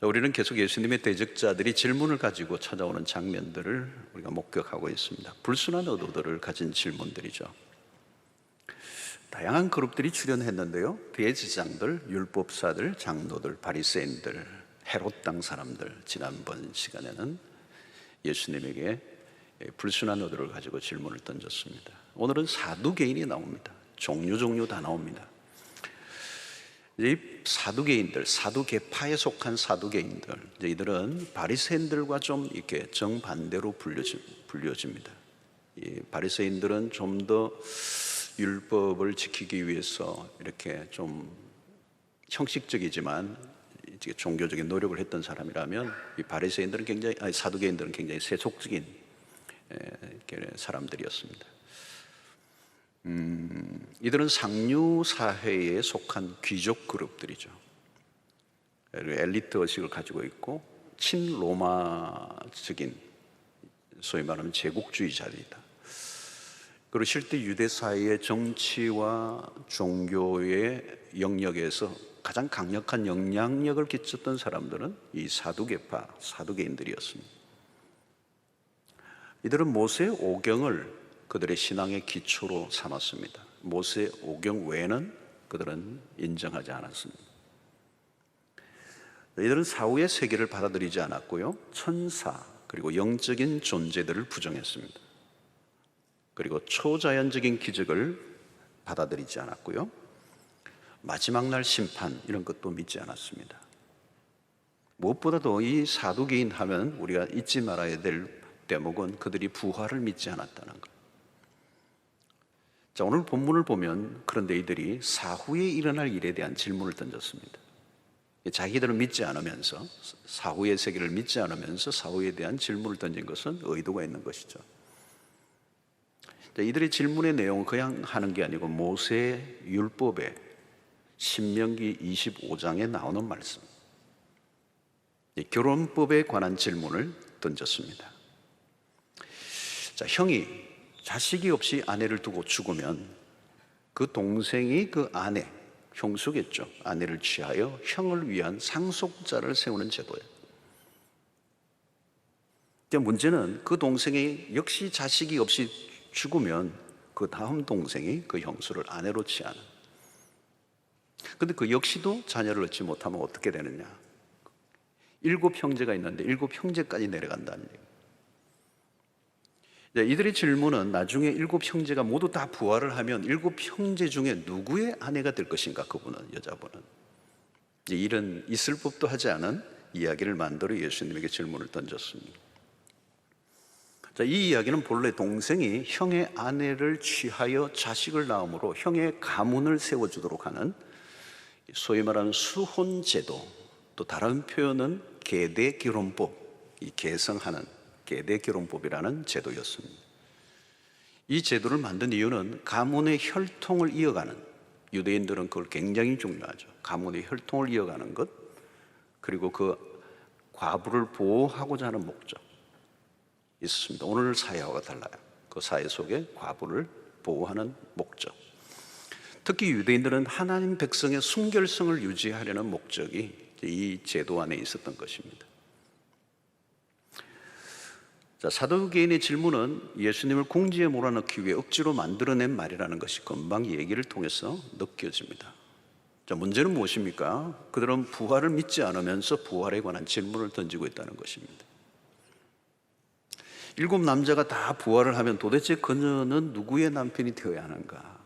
우리는 계속 예수님의 대적자들이 질문을 가지고 찾아오는 장면들을 우리가 목격하고 있습니다. 불순한 의도들을 가진 질문들이죠. 다양한 그룹들이 출연했는데요, 대제사장들, 율법사들, 장로들, 바리새인들, 헤롯 당 사람들, 지난번 시간에는 예수님에게 불순한 의도를 가지고 질문을 던졌습니다. 오늘은 사두개인이 나옵니다. 종류 다 나옵니다. 이 사두개인들, 사두개파에 속한 사두개인들, 이들은 바리새인들과 좀 이렇게 정반대로 불려집니다. 이 바리새인들은 좀 더 율법을 지키기 위해서 이렇게 좀 형식적이지만 이제 종교적인 노력을 했던 사람이라면, 이 바리새인들은 사두개인들은 굉장히 세속적인 사람들이었습니다. 이들은 상류 사회에 속한 귀족 그룹들이죠. 엘리트 의식을 가지고 있고 친로마적인, 소위 말하면 제국주의자들이다. 그리고 실제 유대 사회의 정치와 종교의 영역에서 가장 강력한 영향력을 끼쳤던 사람들은 이 사두개파, 사두개인들이었습니다. 이들은 모세 오경을 그들의 신앙의 기초로 삼았습니다. 모세 오경 외에는 그들은 인정하지 않았습니다. 이들은 사후의 세계를 받아들이지 않았고요, 천사 그리고 영적인 존재들을 부정했습니다. 그리고 초자연적인 기적을 받아들이지 않았고요, 마지막 날 심판 이런 것도 믿지 않았습니다. 무엇보다도 이 사두개인 하면 우리가 잊지 말아야 될 대목은 그들이 부활을 믿지 않았다는 것. 자, 오늘 본문을 보면 그런데 이들이 사후에 일어날 일에 대한 질문을 던졌습니다. 자기들은 믿지 않으면서, 사후의 세계를 믿지 않으면서 사후에 대한 질문을 던진 것은 의도가 있는 것이죠. 자, 이들의 질문의 내용은 그냥 하는 게 아니고 모세 율법의 신명기 25장에 나오는 말씀, 결혼법에 관한 질문을 던졌습니다. 자, 형이 자식이 없이 아내를 두고 죽으면 그 동생이 그 아내, 형수겠죠, 아내를 취하여 형을 위한 상속자를 세우는 제도예요. 문제는 그 동생이 역시 자식이 없이 죽으면 그 다음 동생이 그 형수를 아내로 취하는. 근데 그 역시도 자녀를 얻지 못하면 어떻게 되느냐? 7 형제가 있는데 7 형제까지 내려간다는 얘기예요. 이들의 질문은 나중에 7 형제가 모두 다 부활을 하면 7 형제 중에 누구의 아내가 될 것인가, 그분은, 여자분은. 이런 있을 법도 하지 않은 이야기를 만들어 예수님에게 질문을 던졌습니다. 자, 이 이야기는 본래 동생이 형의 아내를 취하여 자식을 낳음으로 형의 가문을 세워주도록 하는 소위 말하는 수혼제도, 또 다른 표현은 계대결혼법, 이 계승하는 계대결혼법이라는 제도였습니다. 이 제도를 만든 이유는 가문의 혈통을 이어가는, 유대인들은 그걸 굉장히 중요하죠. 가문의 혈통을 이어가는 것, 그리고 그 과부를 보호하고자 하는 목적 있습니다. 오늘 사회와 달라요. 그 사회 속에 과부를 보호하는 목적, 특히 유대인들은 하나님 백성의 순결성을 유지하려는 목적이 이 제도 안에 있었던 것입니다. 자, 사두개인의 질문은 예수님을 궁지에 몰아넣기 위해 억지로 만들어낸 말이라는 것이 금방 얘기를 통해서 느껴집니다. 자, 문제는 무엇입니까? 그들은 부활을 믿지 않으면서 부활에 관한 질문을 던지고 있다는 것입니다. 7 남자가 다 부활을 하면 도대체 그녀는 누구의 남편이 되어야 하는가?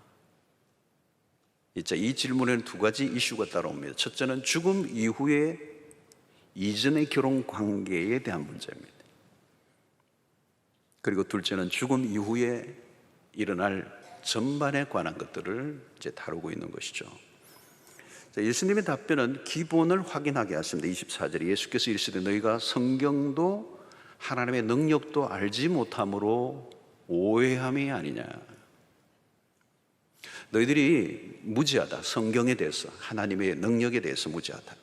이 질문에는 2가지 이슈가 따라옵니다. 첫째는 죽음 이후에 이전의 결혼 관계에 대한 문제입니다. 그리고 둘째는 죽음 이후에 일어날 전반에 관한 것들을 다루고 있는 것이죠. 자, 예수님의 답변은 기본을 확인하게 하십니다. 24절에 예수께서 이르시되 너희가 성경도 하나님의 능력도 알지 못함으로 오해함이 아니냐. 너희들이 무지하다. 성경에 대해서, 하나님의 능력에 대해서 무지하다.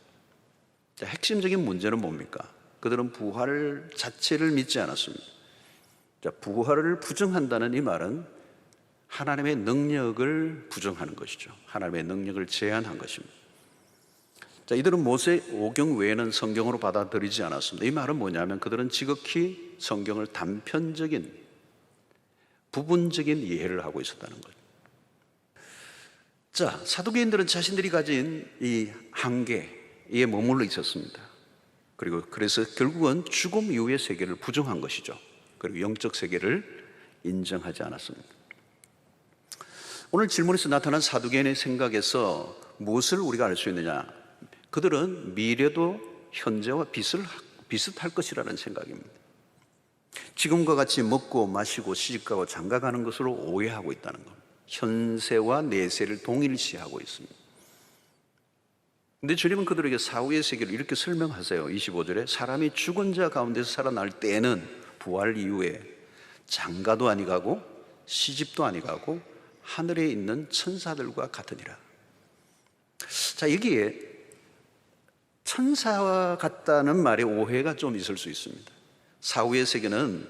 자, 핵심적인 문제는 뭡니까? 그들은 부활 자체를 믿지 않았습니다. 자, 부활을 부정한다는 이 말은 하나님의 능력을 부정하는 것이죠. 하나님의 능력을 제한한 것입니다. 자, 이들은 모세 오경 외에는 성경으로 받아들이지 않았습니다. 이 말은 뭐냐면 그들은 지극히 성경을 단편적인 부분적인 이해를 하고 있었다는 거죠. 자, 사두개인들은 자신들이 가진 이 한계에 머물러 있었습니다. 그리고 그래서 결국은 죽음 이후의 세계를 부정한 것이죠. 그리고 영적 세계를 인정하지 않았습니다. 오늘 질문에서 나타난 사두개인의 생각에서 무엇을 우리가 알 수 있느냐? 그들은 미래도 현재와 비슷할 것이라는 생각입니다. 지금과 같이 먹고 마시고 시집가고 장가가는 것으로 오해하고 있다는 것. 현세와 내세를 동일시하고 있습니다. 근데 주님은 그들에게 사후의 세계를 이렇게 설명하세요. 25절에 사람이 죽은 자 가운데서 살아날 때에는 부활 이후에 장가도 아니 가고 시집도 아니 가고 하늘에 있는 천사들과 같으니라. 자, 여기에 천사와 같다는 말에 오해가 좀 있을 수 있습니다. 사후의 세계는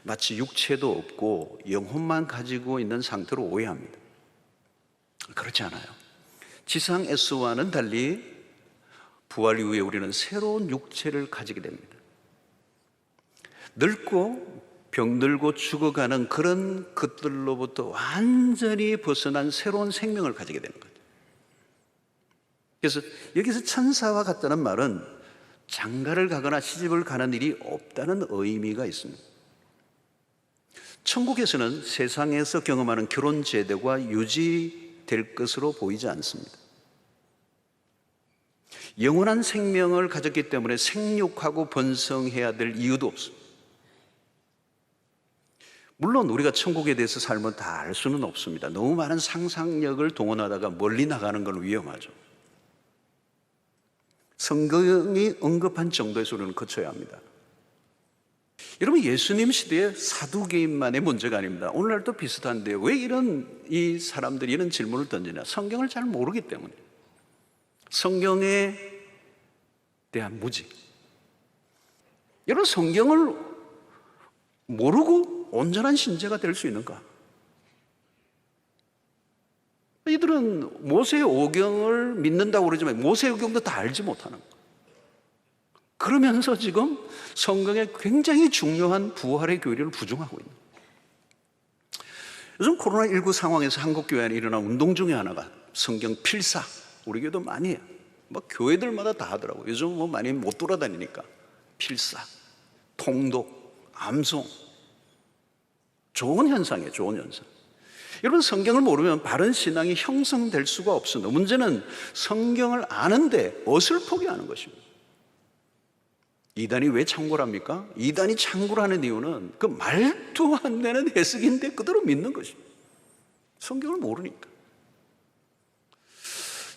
마치 육체도 없고 영혼만 가지고 있는 상태로 오해합니다. 그렇지 않아요. 지상에서와는 달리 부활 이후에 우리는 새로운 육체를 가지게 됩니다. 늙고 병들고 죽어가는 그런 것들로부터 완전히 벗어난 새로운 생명을 가지게 되는 거죠. 그래서 여기서 천사와 같다는 말은 장가를 가거나 시집을 가는 일이 없다는 의미가 있습니다. 천국에서는 세상에서 경험하는 결혼 제도가 유지될 것으로 보이지 않습니다. 영원한 생명을 가졌기 때문에 생육하고 번성해야 될 이유도 없습니다. 물론 우리가 천국에 대해서 살면 다 알 수는 없습니다. 너무 많은 상상력을 동원하다가 멀리 나가는 건 위험하죠. 성경이 언급한 정도에서 우리는 거쳐야 합니다. 여러분, 예수님 시대의 사두개인만의 문제가 아닙니다. 오늘날도 비슷한데 왜 이 사람들이 이런 질문을 던지냐? 성경을 잘 모르기 때문에. 성경에 대한 무지. 여러분, 성경을 모르고 온전한 신자가 될 수 있는가? 이들은 모세 오경을 믿는다고 그러지만 모세 오경도 다 알지 못하는 거예요. 그러면서 지금 성경의 굉장히 중요한 부활의 교리를 부정하고 있는 거예요. 요즘 코로나19 상황에서 한국교회 안에 일어난 운동 중에 하나가 성경 필사. 우리 교회도 많이 해요. 교회들마다 다 하더라고요. 요즘 많이 못 돌아다니니까. 필사, 통독, 암송. 좋은 현상이에요. 좋은 현상. 여러분, 성경을 모르면 바른 신앙이 형성될 수가 없습니다. 문제는 성경을 아는데 무엇을 포기하는 것입니다. 이단이 왜 창고를 합니까? 이단이 창고를 하는 이유는 그 말도 안 되는 해석인데 그대로 믿는 것입니다. 성경을 모르니까.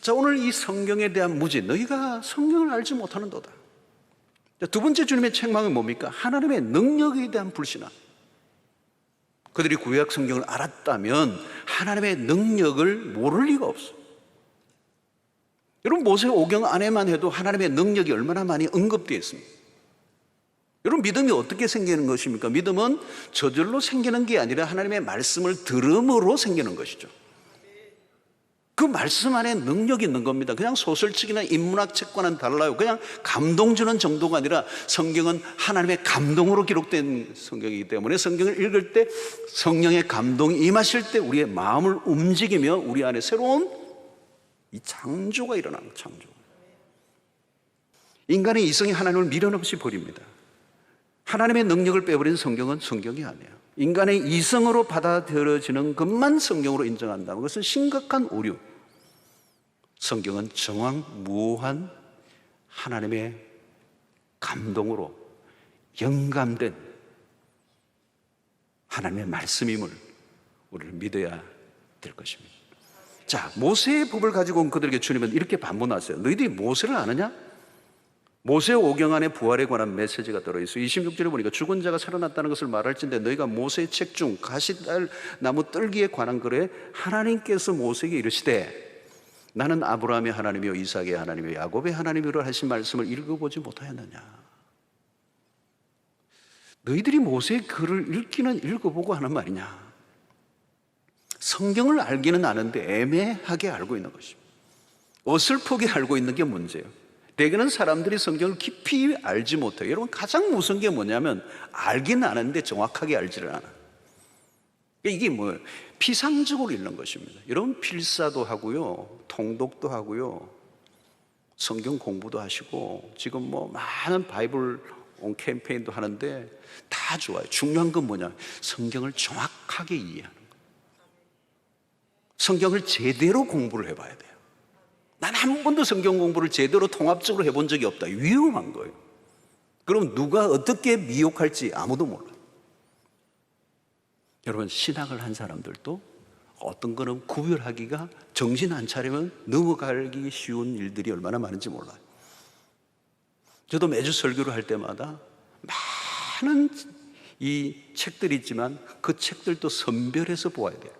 자, 오늘 이 성경에 대한 무지, 너희가 성경을 알지 못하는도다. 두 번째 주님의 책망은 뭡니까? 하나님의 능력에 대한 불신함. 그들이 구약 성경을 알았다면 하나님의 능력을 모를 리가 없어요. 여러분, 모세 오경 안에만 해도 하나님의 능력이 얼마나 많이 언급되어 있습니다. 여러분, 믿음이 어떻게 생기는 것입니까? 믿음은 저절로 생기는 게 아니라 하나님의 말씀을 들음으로 생기는 것이죠. 그 말씀 안에 능력이 있는 겁니다. 그냥 소설책이나 인문학 책과는 달라요. 그냥 감동 주는 정도가 아니라 성경은 하나님의 감동으로 기록된 성경이기 때문에 성경을 읽을 때 성령의 감동이 임하실 때 우리의 마음을 움직이며 우리 안에 새로운 이 창조가 일어나는 창조. 인간의 이성이 하나님을 미련 없이 버립니다. 하나님의 능력을 빼버린 성경은 성경이 아니에요. 인간의 이성으로 받아들여지는 것만 성경으로 인정한다는 것은 심각한 오류. 성경은 정황무한 하나님의 감동으로 영감된 하나님의 말씀임을 우리를 믿어야 될 것입니다. 자, 모세의 법을 가지고 온 그들에게 주님은 이렇게 반문하세요. 너희들이 모세를 아느냐? 모세 오경 안에 부활에 관한 메시지가 들어있어요. 26절에 보니까 죽은 자가 살아났다는 것을 말할진대 너희가 모세의 책 중 가시달 나무 뜰기에 관한 글에 하나님께서 모세에게 이르시되 나는 아브라함의 하나님이요 이삭의 하나님이요 야곱의 하나님이라 하신 말씀을 읽어보지 못하였느냐. 너희들이 모세의 글을 읽기는 읽어보고 하는 말이냐. 성경을 알기는 아는데 애매하게 알고 있는 것입니다. 어설프게 알고 있는 게 문제예요. 대개는 사람들이 성경을 깊이 알지 못해요. 여러분, 가장 무서운 게 뭐냐면 알긴 아는데 정확하게 알지를 않아. 이게 뭐예요? 피상적으로 읽는 것입니다. 여러분, 필사도 하고요, 통독도 하고요, 성경 공부도 하시고, 지금 뭐 많은 바이블 온 캠페인도 하는데 다 좋아요. 중요한 건 뭐냐? 성경을 정확하게 이해하는 거예요. 성경을 제대로 공부를 해봐야 돼요. 난 한 번도 성경 공부를 제대로 통합적으로 해본 적이 없다. 위험한 거예요. 그럼 누가 어떻게 미혹할지 아무도 몰라요. 여러분, 신학을 한 사람들도 어떤 거는 구별하기가, 정신 안 차리면 넘어가기 쉬운 일들이 얼마나 많은지 몰라요. 저도 매주 설교를 할 때마다 많은 이 책들이 있지만 그 책들도 선별해서 보아야 돼요.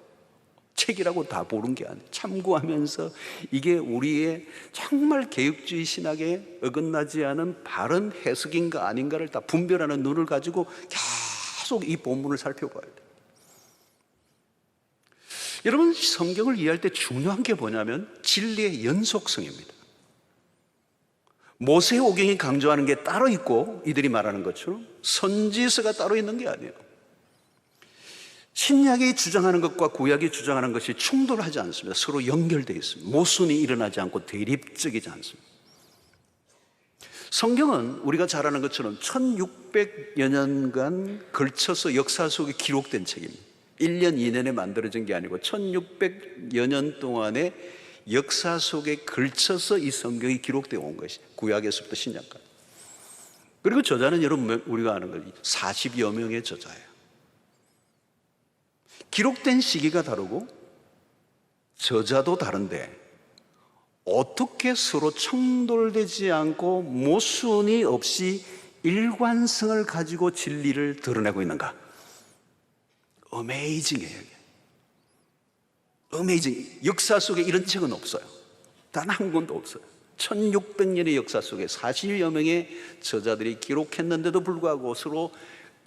책이라고 다 보는 게 아니에요. 참고하면서 이게 우리의 정말 개혁주의 신학에 어긋나지 않은 바른 해석인가 아닌가를 다 분별하는 눈을 가지고 계속 이 본문을 살펴봐야 돼요. 여러분, 성경을 이해할 때 중요한 게 뭐냐면 진리의 연속성입니다. 모세오경이 강조하는 게 따로 있고 이들이 말하는 것처럼 선지서가 따로 있는 게 아니에요. 신약이 주장하는 것과 구약이 주장하는 것이 충돌하지 않습니다. 서로 연결되어 있습니다. 모순이 일어나지 않고 대립적이지 않습니다. 성경은 우리가 잘 아는 것처럼 1600여 년간 걸쳐서 역사 속에 기록된 책입니다. 1년, 2년에 만들어진 게 아니고 1600여 년 동안의 역사 속에 걸쳐서 이 성경이 기록되어 온 것이, 구약에서부터 신약까지. 그리고 저자는 여러분, 우리가 아는 거 40여 명의 저자예요. 기록된 시기가 다르고 저자도 다른데 어떻게 서로 충돌되지 않고 모순이 없이 일관성을 가지고 진리를 드러내고 있는가? 어메이징해요. 어메이징. 역사 속에 이런 책은 없어요. 단 한 권도 없어요. 1600년의 역사 속에 40여 명의 저자들이 기록했는데도 불구하고 서로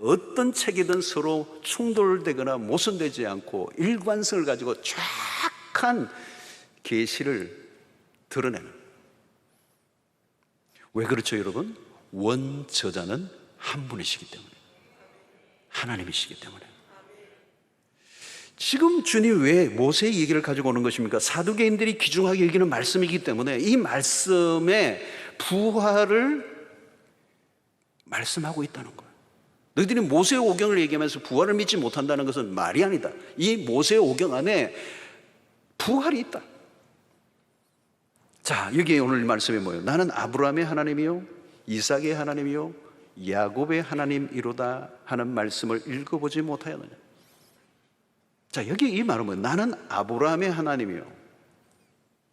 어떤 책이든 서로 충돌되거나 모순되지 않고 일관성을 가지고 정확한 계시를 드러내는. 왜 그렇죠, 여러분? 원 저자는 한 분이시기 때문에, 하나님이시기 때문에. 지금 주님 왜 모세의 얘기를 가지고 오는 것입니까? 사두개인들이 귀중하게 여기는 말씀이기 때문에 이 말씀의 부활을 말씀하고 있다는 거예요. 너희들이 모세의 오경을 얘기하면서 부활을 믿지 못한다는 것은 말이 아니다. 이 모세의 오경 안에 부활이 있다. 자, 여기 오늘 말씀이 뭐예요? 나는 아브라함의 하나님이요, 이삭의 하나님이요, 야곱의 하나님이로다 하는 말씀을 읽어보지 못하였느냐. 자, 여기 이 말은 뭐예요? 나는 아브라함의 하나님이요,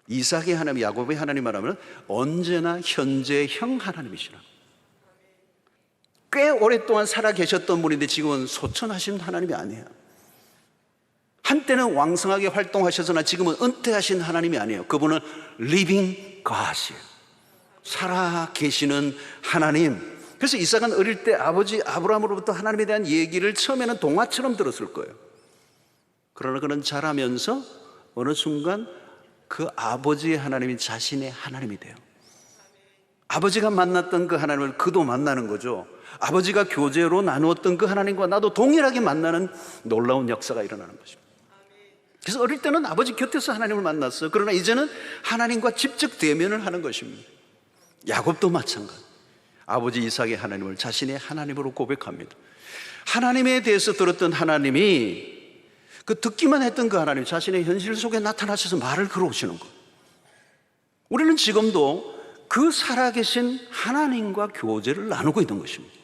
이삭의 하나님, 야곱의 하나님 말하면 언제나 현재형 하나님이시라. 꽤 오랫동안 살아 계셨던 분인데 지금은 소천하신 하나님이 아니에요. 한때는 왕성하게 활동하셨으나 지금은 은퇴하신 하나님이 아니에요. 그분은 living God이에요. 살아 계시는 하나님. 그래서 이삭은 어릴 때 아버지 아브라함으로부터 하나님에 대한 얘기를 처음에는 동화처럼 들었을 거예요. 그러나 그는 자라면서 어느 순간 그 아버지의 하나님이 자신의 하나님이 돼요. 아버지가 만났던 그 하나님을 그도 만나는 거죠. 아버지가 교제로 나누었던 그 하나님과 나도 동일하게 만나는 놀라운 역사가 일어나는 것입니다. 그래서 어릴 때는 아버지 곁에서 하나님을 만났어요. 그러나 이제는 하나님과 직접 대면을 하는 것입니다. 야곱도 마찬가지. 아버지 이삭의 하나님을 자신의 하나님으로 고백합니다. 하나님에 대해서 들었던 하나님이 그 듣기만 했던 그 하나님 자신의 현실 속에 나타나셔서 말을 걸어오시는 것. 우리는 지금도 그 살아계신 하나님과 교제를 나누고 있는 것입니다.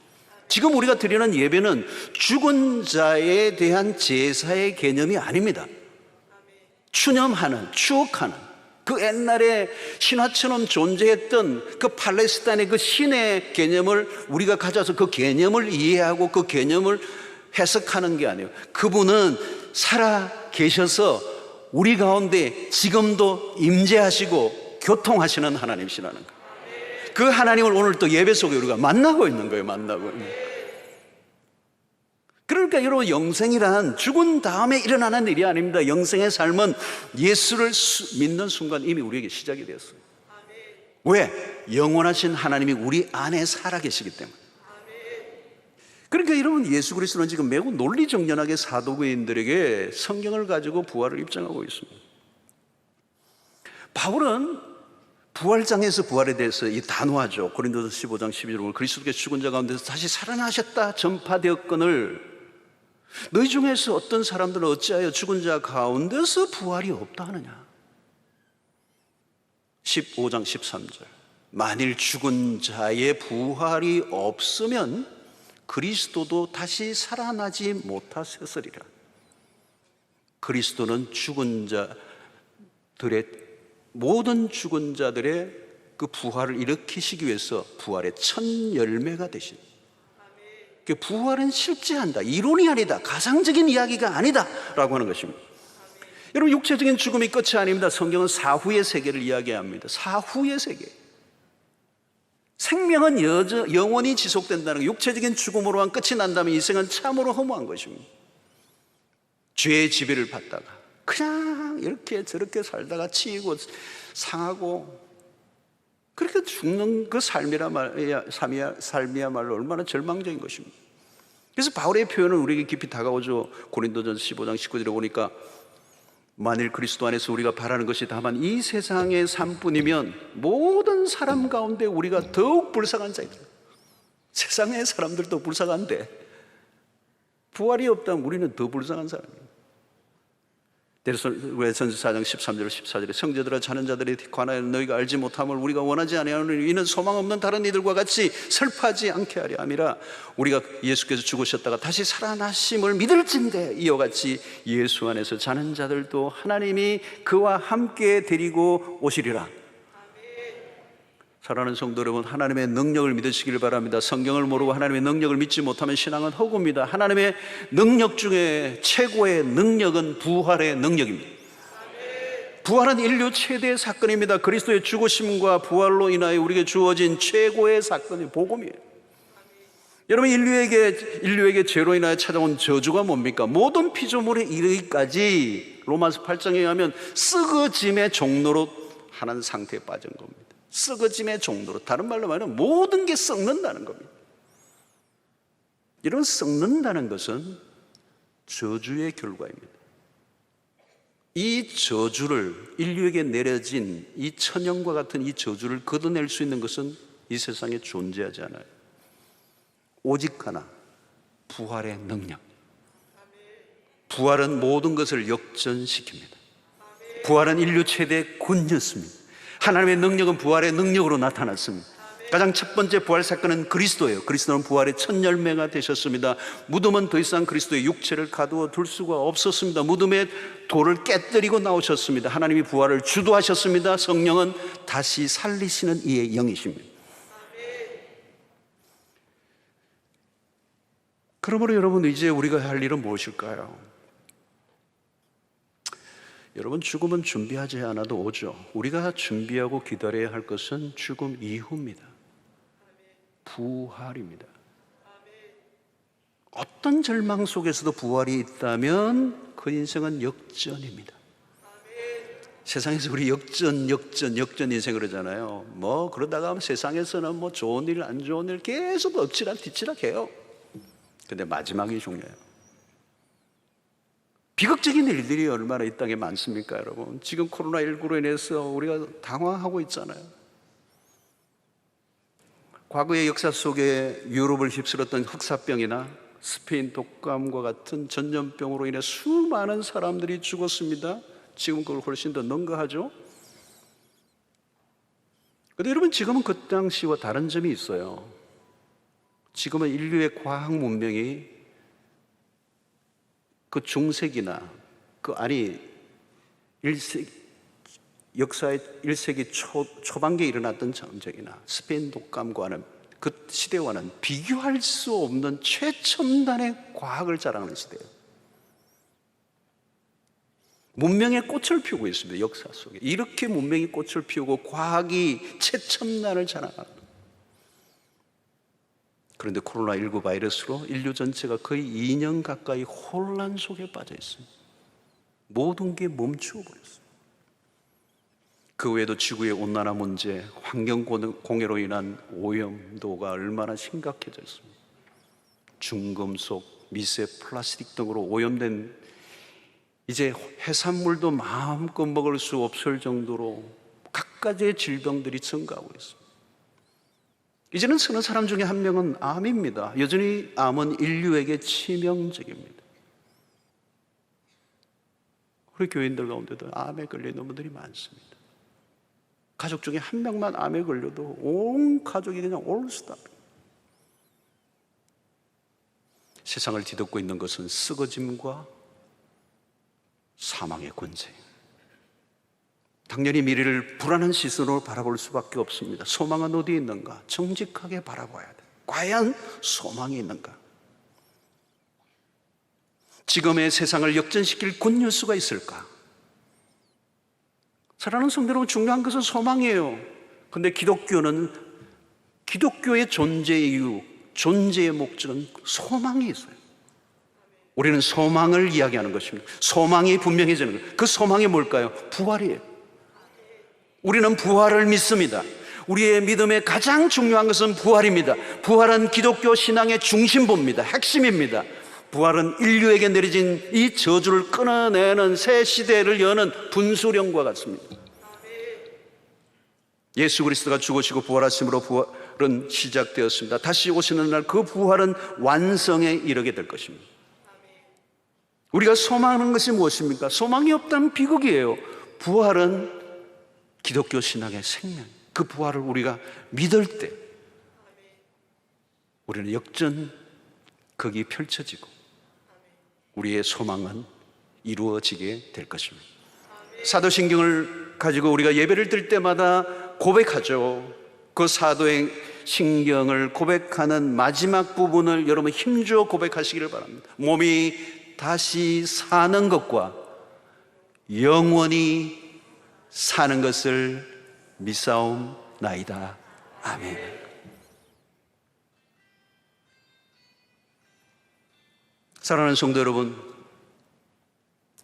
지금 우리가 드리는 예배는 죽은 자에 대한 제사의 개념이 아닙니다. 추념하는, 추억하는 그 옛날에 신화처럼 존재했던 그 팔레스타인의 그 신의 개념을 우리가 가져와서 그 개념을 이해하고 그 개념을 해석하는 게 아니에요. 그분은 살아 계셔서 우리 가운데 지금도 임재하시고 교통하시는 하나님이시라는 거예요. 그 하나님을 오늘 또 예배 속에 우리가 만나고 있는 거예요. 만나고 있는 거예요. 그러니까 여러분, 영생이란 죽은 다음에 일어나는 일이 아닙니다. 영생의 삶은 예수를 믿는 순간 이미 우리에게 시작이 되었어요. 왜? 영원하신 하나님이 우리 안에 살아계시기 때문에. 그러니까 여러분, 예수 그리스도는 지금 매우 논리정연하게 사도교인들에게 성경을 가지고 부활을 입증하고 있습니다. 바울은 부활장에서 부활에 대해서 이 단호하죠. 고린도서 15장 12절, 그리스도께서 죽은 자 가운데서 다시 살아나셨다 전파되었거늘 너희 중에서 어떤 사람들은 어찌하여 죽은 자 가운데서 부활이 없다 하느냐. 15장 13절, 만일 죽은 자의 부활이 없으면 그리스도도 다시 살아나지 못하셨으리라. 그리스도는 죽은 자들의, 모든 죽은 자들의 그 부활을 일으키시기 위해서 부활의 첫 열매가 되신, 그 부활은 실제한다, 이론이 아니다, 가상적인 이야기가 아니다 라고 하는 것입니다. 여러분, 육체적인 죽음이 끝이 아닙니다. 성경은 사후의 세계를 이야기합니다. 사후의 세계, 생명은 영원히 지속된다는 것, 육체적인 죽음으로만 끝이 난다면 인생은 참으로 허무한 것입니다. 죄의 지배를 받다가 그냥 이렇게 저렇게 살다가 치이고 상하고 그렇게 죽는 그 삶이야말로 얼마나 절망적인 것입니다. 그래서 바울의 표현은 우리에게 깊이 다가오죠. 고린도전서 15장 19절에 보니까 만일 그리스도 안에서 우리가 바라는 것이 다만 이 세상의 삶뿐이면 모든 사람 가운데 우리가 더욱 불쌍한 자이다. 세상의 사람들도 불쌍한데 부활이 없다면 우리는 더 불쌍한 사람입니다. 데살로니가전서 4장 13절 14절에 형제들아, 자는 자들에 관하여 너희가 알지 못함을 우리가 원하지 아니하노니 이는 소망 없는 다른 이들과 같이 슬퍼하지 않게 하려 함이라. 우리가 예수께서 죽으셨다가 다시 살아나심을 믿을진대 이와 같이 예수 안에서 자는 자들도 하나님이 그와 함께 데리고 오시리라. 사랑하는 성도 여러분, 하나님의 능력을 믿으시길 바랍니다. 성경을 모르고 하나님의 능력을 믿지 못하면 신앙은 허구입니다. 하나님의 능력 중에 최고의 능력은 부활의 능력입니다. 부활은 인류 최대의 사건입니다. 그리스도의 죽으심과 부활로 인하여 우리에게 주어진 최고의 사건이 복음이에요. 여러분, 인류에게 죄로 인하여 찾아온 저주가 뭡니까? 모든 피조물에 이르기까지 로마서 8장에 의하면 썩어짐의 종로로 하는 상태에 빠진 겁니다. 썩어짐의 종로로, 다른 말로 말하면 모든 게 썩는다는 겁니다. 이런 썩는다는 것은 저주의 결과입니다. 이 저주를, 인류에게 내려진 이 천형과 같은 이 저주를 걷어낼 수 있는 것은 이 세상에 존재하지 않아요. 오직 하나, 부활의 능력. 부활은 모든 것을 역전시킵니다. 부활은 인류 최대의 군주였습니다. 하나님의 능력은 부활의 능력으로 나타났습니다. 가장 첫 번째 부활 사건은 그리스도예요. 그리스도는 부활의 첫 열매가 되셨습니다. 무덤은 더 이상 그리스도의 육체를 가두어 둘 수가 없었습니다. 무덤의 돌을 깨뜨리고 나오셨습니다. 하나님이 부활을 주도하셨습니다. 성령은 다시 살리시는 이의 영이십니다. 그러므로 여러분, 이제 우리가 할 일은 무엇일까요? 여러분, 죽음은 준비하지 않아도 오죠. 우리가 준비하고 기다려야 할 것은 죽음 이후입니다. 부활입니다. 어떤 절망 속에서도 부활이 있다면 그 인생은 역전입니다. 세상에서 우리 역전 인생 그러잖아요. 뭐 그러다가 세상에서는 뭐 좋은 일 안 좋은 일 계속 엎치락 뒤치락 해요. 근데 마지막이 중요해요. 비극적인 일들이 얼마나 이 땅에 많습니까, 여러분? 지금 코로나19로 인해서 우리가 당황하고 있잖아요. 과거의 역사 속에 유럽을 휩쓸었던 흑사병이나 스페인 독감과 같은 전염병으로 인해 수많은 사람들이 죽었습니다. 지금 그걸 훨씬 더 능가하죠. 그런데 여러분, 지금은 그 당시와 다른 점이 있어요. 지금은 인류의 과학 문명이 그 중세기나 역사의 1세기 초반기에 일어났던 전쟁이나 스페인 독감과는 그 시대와는 비교할 수 없는 최첨단의 과학을 자랑하는 시대예요. 문명의 꽃을 피우고 있습니다. 역사 속에 이렇게 문명이 꽃을 피우고 과학이 최첨단을 자랑하는, 그런데 코로나19 바이러스로 인류 전체가 거의 2년 가까이 혼란 속에 빠져 있습니다. 모든 게 멈추어 버렸어요. 그 외에도 지구의 온난화 문제, 환경 공해로 인한 오염도가 얼마나 심각해졌습니다. 중금속, 미세 플라스틱 등으로 오염된 이제 해산물도 마음껏 먹을 수 없을 정도로 각가지의 질병들이 증가하고 있습니다. 이제는 쓰는 사람 중에 한 명은 암입니다. 여전히 암은 인류에게 치명적입니다. 우리 교인들 가운데도 암에 걸리는 분들이 많습니다. 가족 중에 한 명만 암에 걸려도 온 가족이 그냥 올스탑. 세상을 뒤덮고 있는 것은 썩어짐과 사망의 권세. 당연히 미래를 불안한 시선으로 바라볼 수밖에 없습니다. 소망은 어디에 있는가? 정직하게 바라봐야 돼. 과연 소망이 있는가? 지금의 세상을 역전시킬 굿뉴스가 있을까? 사랑하는 성도 여러분, 중요한 것은 소망이에요. 그런데 기독교의 존재의 이유, 존재의 목적은 소망이 있어요. 우리는 소망을 이야기하는 것입니다. 소망이 분명해지는 거예요. 그 소망이 뭘까요? 부활이에요. 우리는 부활을 믿습니다. 우리의 믿음의 가장 중요한 것은 부활입니다. 부활은 기독교 신앙의 중심부입니다. 핵심입니다. 부활은 인류에게 내려진 이 저주를 끊어내는 새 시대를 여는 분수령과 같습니다. 예수 그리스도가 죽으시고 부활하심으로 부활은 시작되었습니다. 다시 오시는 날 그 부활은 완성에 이르게 될 것입니다. 우리가 소망하는 것이 무엇입니까? 소망이 없다면 비극이에요. 부활은 기독교 신앙의 생명, 그 부활을 우리가 믿을 때 우리는 역전극이 펼쳐지고 우리의 소망은 이루어지게 될 것입니다. 사도신경을 가지고 우리가 예배를 드릴 때마다 고백하죠. 그 사도의 신경을 고백하는 마지막 부분을 여러분 힘주어 고백하시기를 바랍니다. 몸이 다시 사는 것과 영원히 사는 것을 믿사옵나이다. 아멘. 사랑하는 성도 여러분,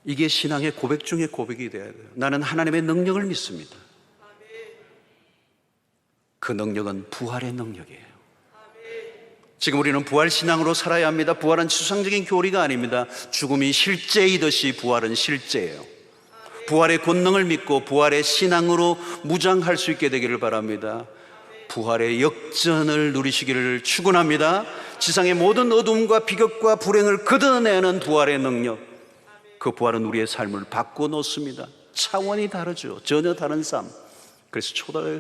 이게 신앙의 고백 중에 고백이 되어야 돼요. 나는 하나님의 능력을 믿습니다. 그 능력은 부활의 능력이에요. 지금 우리는 부활신앙으로 살아야 합니다. 부활은 추상적인 교리가 아닙니다. 죽음이 실제이듯이 부활은 실제예요. 부활의 권능을 믿고 부활의 신앙으로 무장할 수 있게 되기를 바랍니다. 부활의 역전을 누리시기를 축원합니다. 지상의 모든 어둠과 비극과 불행을 걷어내는 부활의 능력, 그 부활은 우리의 삶을 바꿔놓습니다. 차원이 다르죠. 전혀 다른 삶. 그래서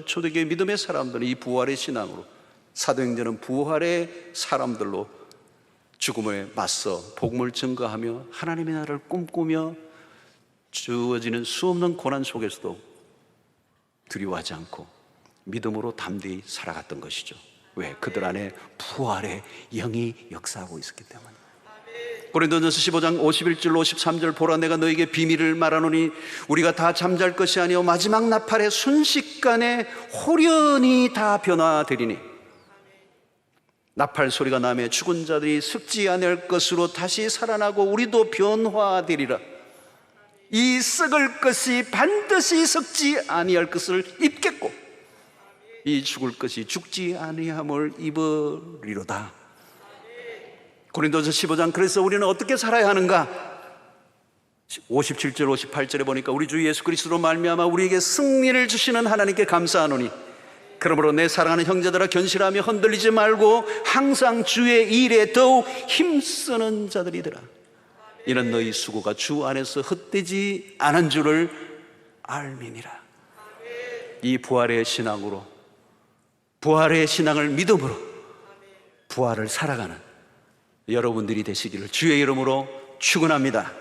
초대교회 믿음의 사람들은 이 부활의 신앙으로, 사도행전은 부활의 사람들로 죽음에 맞서 복음을 증거하며 하나님의 나라를 꿈꾸며 주어지는 수없는 고난 속에서도 두려워하지 않고 믿음으로 담대히 살아갔던 것이죠. 왜? 그들 안에 부활의 영이 역사하고 있었기 때문에. 고린도전서 15장 51절 53절 보라 내가 너에게 비밀을 말하노니 우리가 다 잠잘 것이 아니요 마지막 나팔에 순식간에 호련히 다 변화되리니 나팔 소리가 나며 죽은 자들이 썩지 아니할 것으로 다시 살아나고 우리도 변화되리라. 이 썩을 것이 반드시 썩지 아니할 것을 입겠고 이 죽을 것이 죽지 아니함을 입으리로다. 고린도전서 15장. 그래서 우리는 어떻게 살아야 하는가? 57절 58절에 보니까 우리 주 예수 그리스도로 말미암아 우리에게 승리를 주시는 하나님께 감사하노니 그러므로 내 사랑하는 형제들아 견실하며 흔들리지 말고 항상 주의 일에 더욱 힘쓰는 자들이더라. 이는 너희 수고가 주 안에서 헛되지 않은 줄을 알미니라. 이 부활의 신앙으로, 부활의 신앙을 믿음으로 부활을 살아가는 여러분들이 되시기를 주의 이름으로 축원합니다.